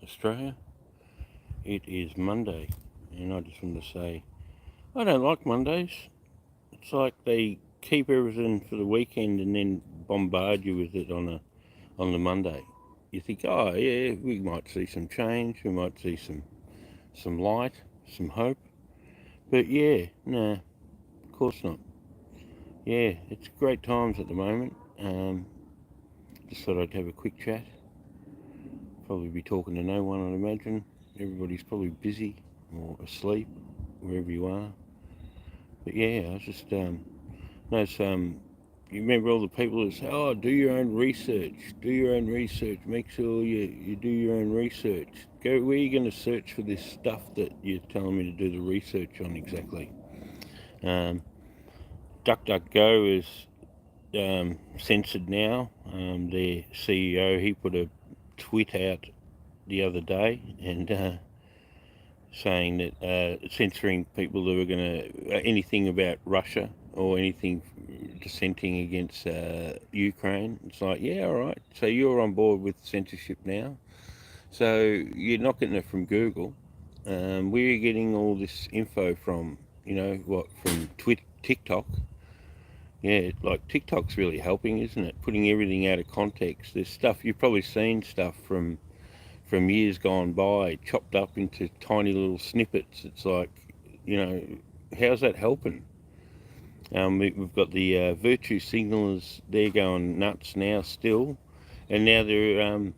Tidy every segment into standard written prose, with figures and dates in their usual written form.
Australia. It is Monday, and I just want to say I don't like Mondays. It's like they keep everything for the weekend and then bombard you with it on the Monday. You think, oh yeah, we might see some change, we might see some light, some hope, but yeah, no, of course not. Yeah, it's great times at the moment. Just thought I'd have a quick chat. Probably be talking to no one, I'd imagine. Everybody's probably busy or asleep, wherever you are. But yeah, I was just noticed, you remember all the people that say, oh, do your own research, make sure you do your own research. Go, where are you going to search for this stuff that you're telling me to do the research on exactly? DuckDuckGo is censored now. Their CEO, he put a tweet out the other day and saying that censoring people who were going to anything about Russia or anything dissenting against Ukraine. It's like, yeah, all right. So you're on board with censorship now. So you're not getting it from Google. Where are you getting all this info from? You know what? From TikTok. Yeah, like TikTok's really helping, isn't it? Putting everything out of context. There's stuff you've probably seen stuff from years gone by, chopped up into tiny little snippets. It's like, you know, how's that helping? We've got the virtue signalers, they're going nuts now still, and now they're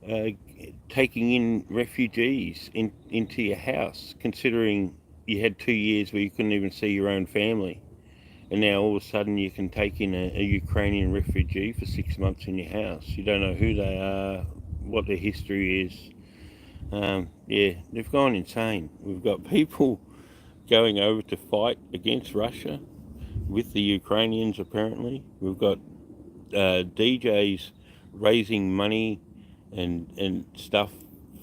uh, taking in refugees into your house, considering you had 2 years where you couldn't even see your own family. And now all of a sudden you can take in a Ukrainian refugee for 6 months in your house. You don't know who they are, what their history is. Yeah, they've gone insane. We've got people going over to fight against Russia with the Ukrainians, apparently. We've got DJs raising money and stuff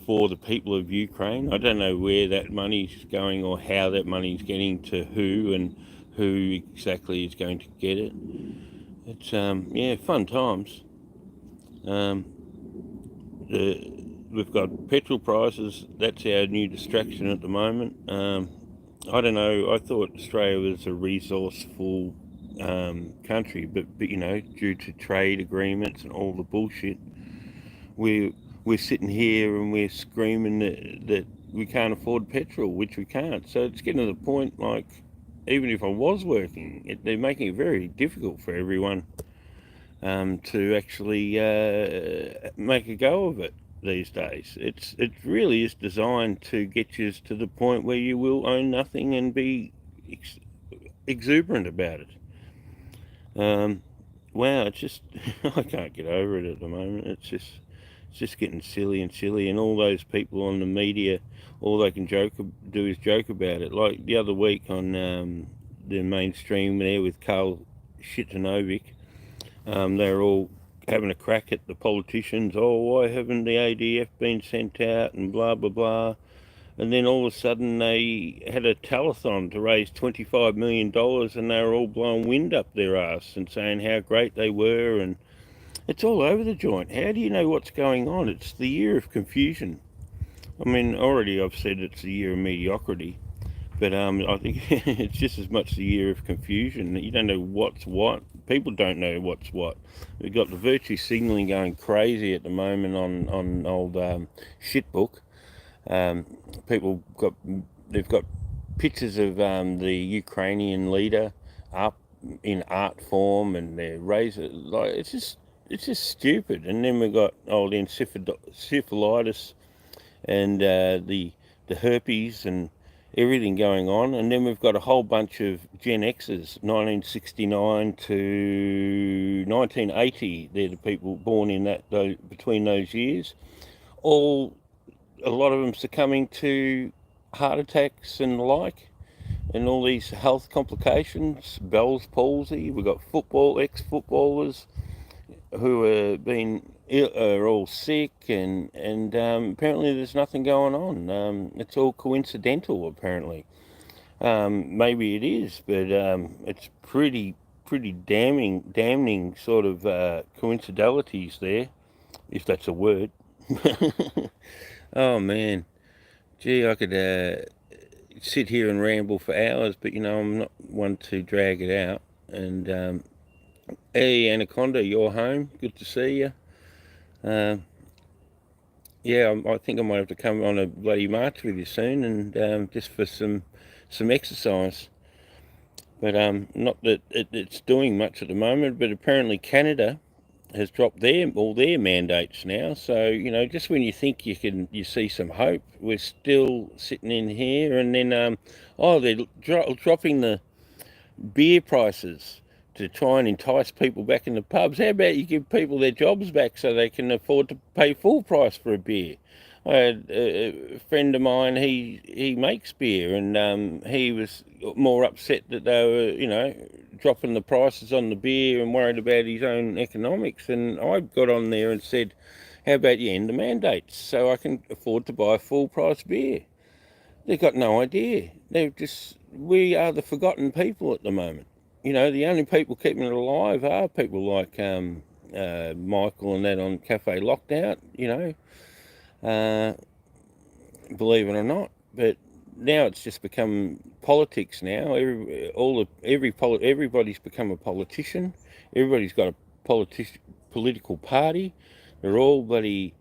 for the people of Ukraine. I don't know where that money's going or how that money's getting to who and who exactly is going to get it. It's yeah, fun times. We've got petrol prices. That's our new distraction at the moment. I don't know. I thought Australia was a resourceful country, but you know, due to trade agreements and all the bullshit, we're sitting here and we're screaming that we can't afford petrol, which we can't. So it's getting to the point, like, even if I was working, they're making it very difficult for everyone to actually make a go of it these days. It really is designed to get you to the point where you will own nothing and be exuberant about it. Wow, it's just I can't get over it at the moment. It's just getting silly and silly, and all those people on the media, all they can do is joke about it. Like the other week on the mainstream there with Carl Shitanovic, they're all having a crack at the politicians. Oh, why haven't the ADF been sent out and blah blah blah. And then all of a sudden they had a telethon to raise $25 million, and they were all blowing wind up their ass and saying how great they were, and it's all over the joint. How do you know what's going on? It's the year of confusion. I mean, already I've said it's the year of mediocrity, but I think it's just as much the year of confusion. You don't know what's what. People don't know what's what. We've got the virtue signalling going crazy at the moment on old shitbook. They've got pictures of the Ukrainian leader up in art form, and they're raising, like, it's just stupid. And then we've got old encephalitis and the herpes and everything going on. And then we've got a whole bunch of Gen X's, 1969 to 1980. They're the people born in between those years. A lot of them succumbing to heart attacks and the like, and all these health complications, Bell's palsy. We've got ex-footballers who are all sick, and apparently there's nothing going on. It's all coincidental, apparently. Maybe it is, but it's pretty damning sort of coincidentalities there, if that's a word. Oh man, gee, I could sit here and ramble for hours, but I'm not one to drag it out. And hey, Anaconda, you're home. Good to see you. Uh, yeah, I think I might have to come on a bloody march with you soon, and just for some exercise. But not that it's doing much at the moment. But apparently Canada has dropped all their mandates now. So just when you think you see some hope, we're still sitting in here. And then they're dropping the beer prices to try and entice people back in the pubs. How about you give people their jobs back so they can afford to pay full price for a beer? I had a friend of mine, he makes beer, and he was more upset that they were, dropping the prices on the beer and worried about his own economics. And I got on there and said, how about you end the mandates so I can afford to buy a full price beer? They've got no idea. We are the forgotten people at the moment. The only people keeping it alive are people like Michael and that on Cafe Lockdown, uh, believe it or not. But now it's just become politics now. Everybody's become a politician. Everybody's got a political party. They're all bloody.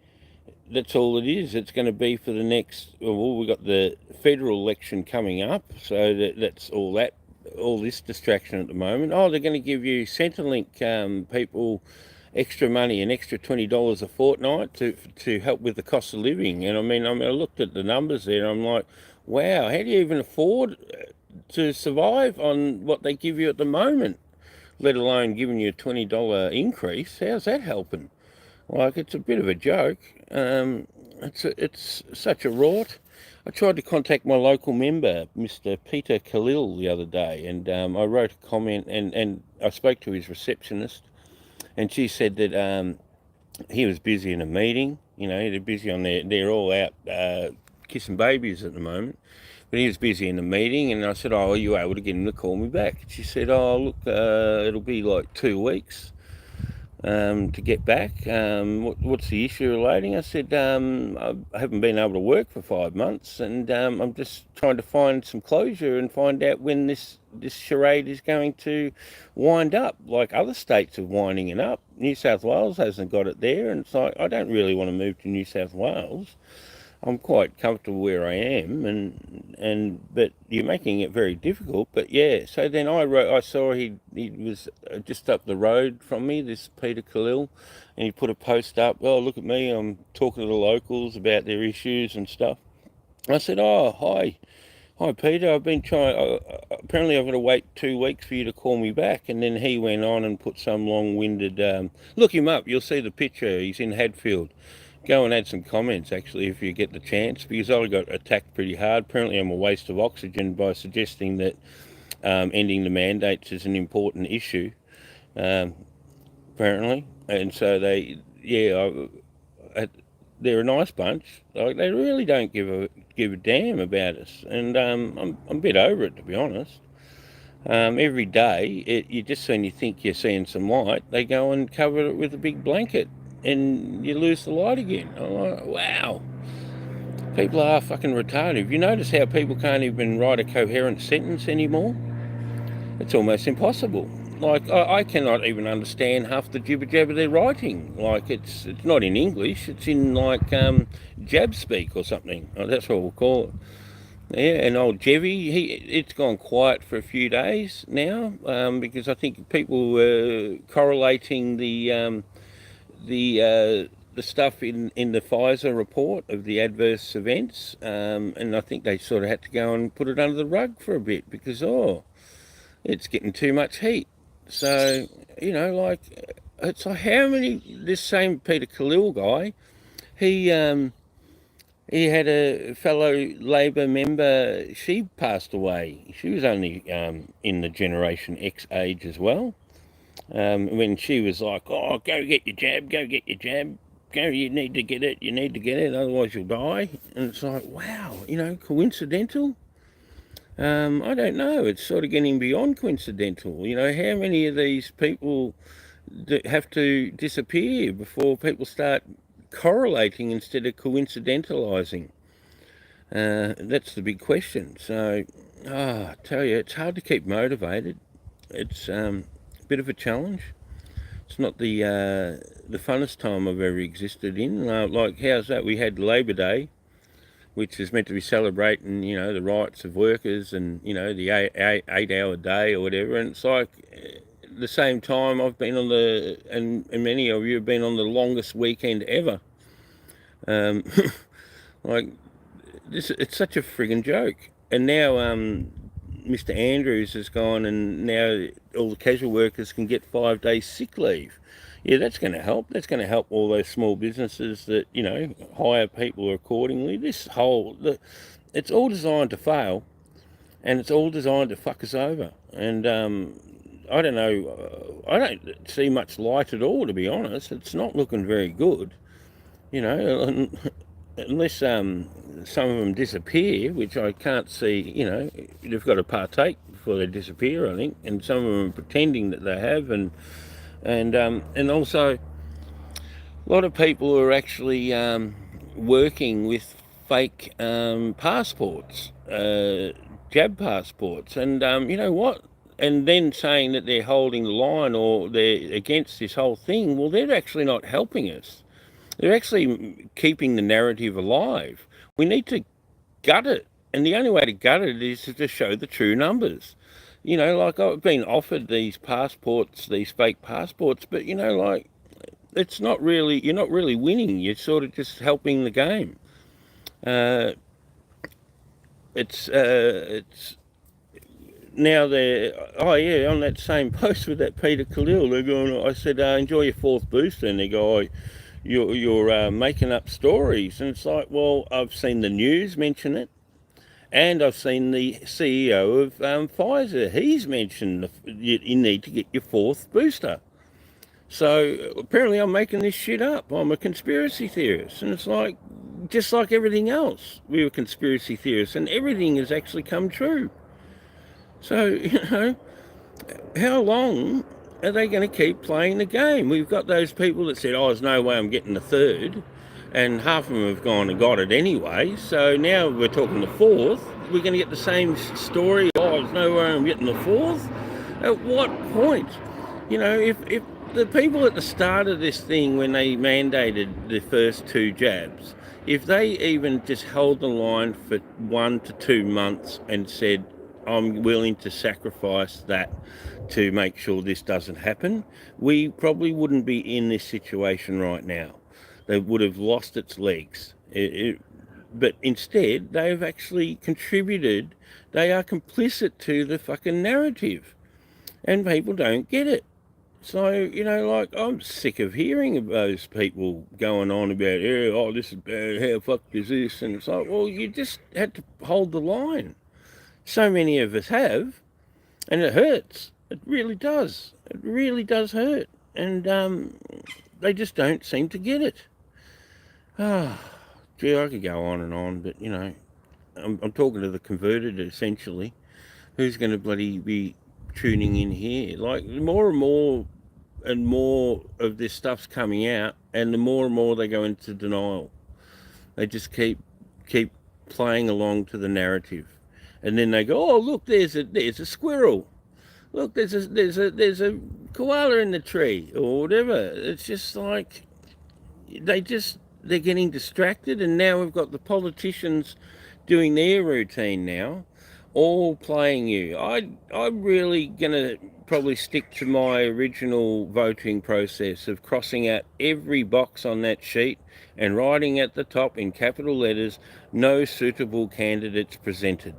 That's all it is. It's going to be for the next. Well, we've got the federal election coming up, so that's all this distraction at the moment. Oh, they're going to give you Centrelink people extra money, an extra $20 a fortnight to help with the cost of living. And I looked at the numbers there, and I'm like, wow, how do you even afford to survive on what they give you at the moment? Let alone giving you a $20 increase. How's that helping? Like, it's a bit of a joke. It's such a rort. I tried to contact my local member, Mr. Peter Khalil, the other day, and I wrote a comment, and I spoke to his receptionist, and she said that he was busy in a meeting. They're busy they're all out kissing babies at the moment. But he was busy in the meeting, and I said, oh, are you able to get him to call me back? She said, oh, look, it'll be like 2 weeks. To get back. What's the issue relating? I said, I haven't been able to work for 5 months, and I'm just trying to find some closure and find out when this charade is going to wind up, like other states are winding it up. New South Wales hasn't got it there, and it's like, I don't really want to move to New South Wales. I'm quite comfortable where I am, but you're making it very difficult. But yeah, so then I saw he was just up the road from me, this Peter Khalil, and he put a post up. Oh, look at me, I'm talking to the locals about their issues and stuff. I said, oh, hi Peter, I've been trying. Apparently, I've got to wait 2 weeks for you to call me back. And then he went on and put some long-winded. Look him up. You'll see the picture. He's in Hadfield. Go and add some comments, actually, if you get the chance, because I got attacked pretty hard. Apparently, I'm a waste of oxygen by suggesting that ending the mandates is an important issue, apparently. And so they're a nice bunch. Like, they really don't give a damn about us, and I'm a bit over it, to be honest. Every day, just when you think you're seeing some light, they go and cover it with a big blanket, and you lose the light again. I'm like, wow, people are fucking retarded. Have you noticed how people can't even write a coherent sentence anymore? It's almost impossible. Like, I cannot even understand half the jibber jabber they're writing. Like, it's not in English, it's in like jab speak or something. That's what we'll call it. Yeah, and old Jevy, it's gone quiet for a few days now, because I think people were correlating the stuff in the Pfizer report of the adverse events, and I think they sort of had to go and put it under the rug for a bit because it's getting too much heat. So like, it's like, how many, this same Peter Khalil guy, he had a fellow Labor member, she passed away. She was only in the Generation X age as well. When she was like, oh, go get your jab, you need to get it, otherwise you'll die. And it's like, wow, coincidental? I don't know, it's sort of getting beyond coincidental. How many of these people that have to disappear before people start correlating instead of coincidentalising? That's the big question. So, I tell you, it's hard to keep motivated. It's a bit of a challenge. It's not the funnest time I've ever existed in. Like, how's that? We had Labor Day, which is meant to be celebrating, the rights of workers and, the 8 hour day or whatever. And it's like, at the same time, I've been on and many of you have been on the longest weekend ever. Like, it's such a friggin' joke. And now Mr. Andrews has gone, and now all the casual workers can get 5 days sick leave. Yeah, that's going to help. That's going to help all those small businesses that, hire people accordingly. It's all designed to fail, and it's all designed to fuck us over. And I don't know, I don't see much light at all, to be honest. It's not looking very good, unless some of them disappear, which I can't see. They've got to partake before they disappear, I think, and some of them are pretending that they have, and also a lot of people are actually working with fake passports, jab passports, and you know what? And then saying that they're holding the line or they're against this whole thing. Well, they're actually not helping us. They're actually keeping the narrative alive. We need to gut it. And the only way to gut it is to show the true numbers. Like I've been offered these passports, these fake passports, but it's not really, you're not really winning. You're sort of just helping the game. It's now they're, on that same post with that Peter Khalil, they're going, I said, enjoy your 4th booster, and they go, you're making up stories. And it's like, well, I've seen the news mention it, and I've seen the CEO of Pfizer, he's mentioned you need to get your 4th booster. So apparently I'm making this shit up. I'm a conspiracy theorist. And it's like, just like everything else, we were conspiracy theorists, and everything has actually come true. So, how long are they going to keep playing the game? We've got those people that said, there's no way I'm getting the 3rd, and half of them have gone and got it anyway. So now we're talking the 4th. We're going to get the same story. There's no way I'm getting the 4th. At what point? If the people at the start of this thing, when they mandated the first 2 jabs, if they even just held the line for 1 to 2 months and said, I'm willing to sacrifice that to make sure this doesn't happen, we probably wouldn't be in this situation right now. They would have lost its legs. But instead, they've actually contributed. They are complicit to the fucking narrative. And people don't get it. So, I'm sick of hearing of those people going on about, this is bad, how fuck is this? And it's like, well, you just had to hold the line. So many of us have, and it hurts. It really does. It really does hurt. And they just don't seem to get it. Gee, I could go on, but, I'm talking to the converted, essentially. Who's going to bloody be tuning in here? Like, more and more of this stuff's coming out, and the more and more they go into denial. They just keep playing along to the narrative. And then they go, look, there's a squirrel. Look, there's a koala in the tree, or whatever. It's just like they're getting distracted, and now we've got the politicians doing their routine now, all playing you. I'm really gonna probably stick to my original voting process of crossing out every box on that sheet and writing at the top in capital letters, no suitable candidates presented.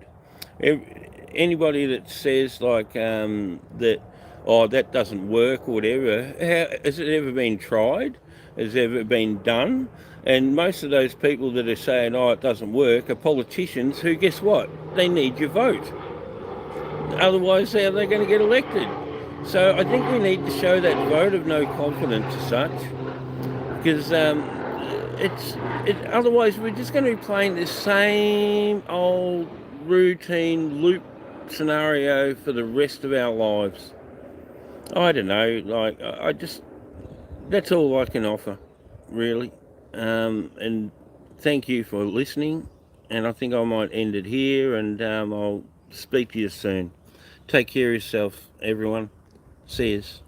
Anybody that says like that, that doesn't work or whatever, has it ever been tried? Has it ever been done? And most of those people that are saying, it doesn't work, are politicians who, guess what? They need your vote. Otherwise, how are they going to get elected? So I think we need to show that vote of no confidence as such, because otherwise we're just going to be playing the same old routine loop scenario for the rest of our lives. I don't know, that's all I can offer, really. And thank you for listening. And I think I might end it here, and I'll speak to you soon. Take care of yourself, everyone. See yous.